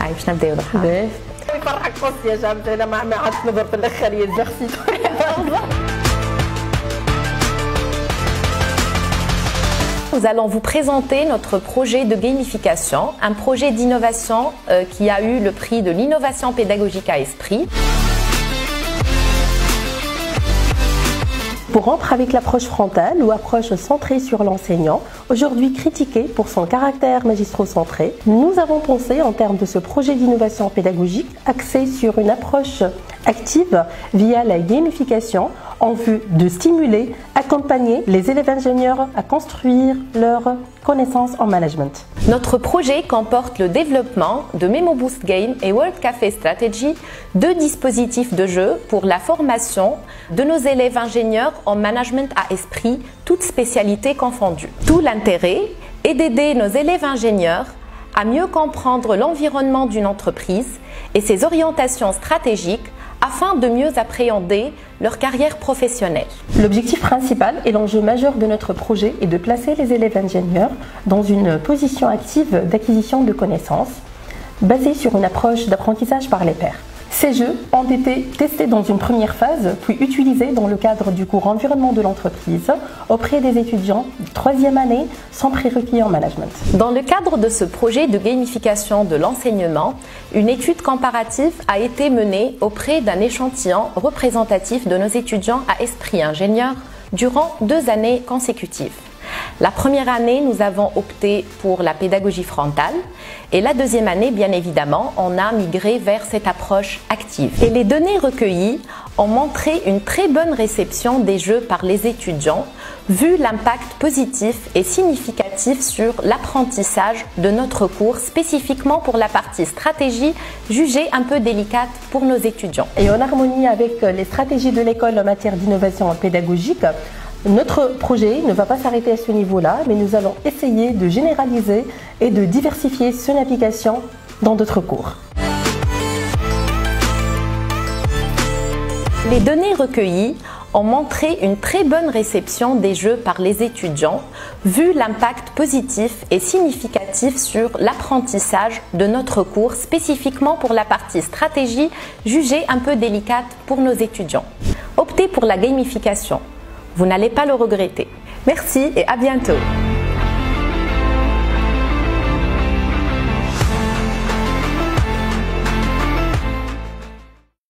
معي باش نبداو الحال. يفرحك قص يا جابت انا ما عادش نظر في الاخر يا زغسي. Nous allons vous présenter notre projet de gamification, un projet d'innovation qui a eu le prix de l'innovation pédagogique à Esprit. Pour rompre avec l'approche frontale ou approche centrée sur l'enseignant, aujourd'hui critiquée pour son caractère magistro-centré, nous avons pensé en termes de ce projet d'innovation pédagogique axé sur une approche active via la gamification en vue de stimuler, accompagner les élèves ingénieurs à construire leurs connaissances en management. Notre projet comporte le développement de Memo Boost Game et World Café Strategy, deux dispositifs de jeu pour la formation de nos élèves ingénieurs en management à esprit, toutes spécialités confondues. Tout l'intérêt est d'aider nos élèves ingénieurs à mieux comprendre l'environnement d'une entreprise et ses orientations stratégiques afin de mieux appréhender leur carrière professionnelle. L'objectif principal et l'enjeu majeur de notre projet est de placer les élèves ingénieurs dans une position active d'acquisition de connaissances basée sur une approche d'apprentissage par les pairs. Ces jeux ont été testés dans une première phase, puis utilisés dans le cadre du cours environnement de l'entreprise auprès des étudiants de 3e année sans prérequis en management. Dans le cadre de ce projet de gamification de l'enseignement, une étude comparative a été menée auprès d'un échantillon représentatif de nos étudiants à esprit ingénieur durant 2 années consécutives. La première année, nous avons opté pour la pédagogie frontale et la 2e année, bien évidemment, on a migré vers cette approche active. Et les données recueillies ont montré une très bonne réception des jeux par les étudiants, vu l'impact positif et significatif sur l'apprentissage de notre cours, spécifiquement pour la partie stratégie, jugée un peu délicate pour nos étudiants. Et en harmonie avec les stratégies de l'école en matière d'innovation pédagogique, notre projet ne va pas s'arrêter à ce niveau-là, mais nous allons essayer de généraliser et de diversifier son application dans d'autres cours. Les données recueillies ont montré une très bonne réception des jeux par les étudiants, vu l'impact positif et significatif sur l'apprentissage de notre cours, spécifiquement pour la partie stratégie, jugée un peu délicate pour nos étudiants. Optez pour la gamification. Vous n'allez pas le regretter. Merci et à bientôt.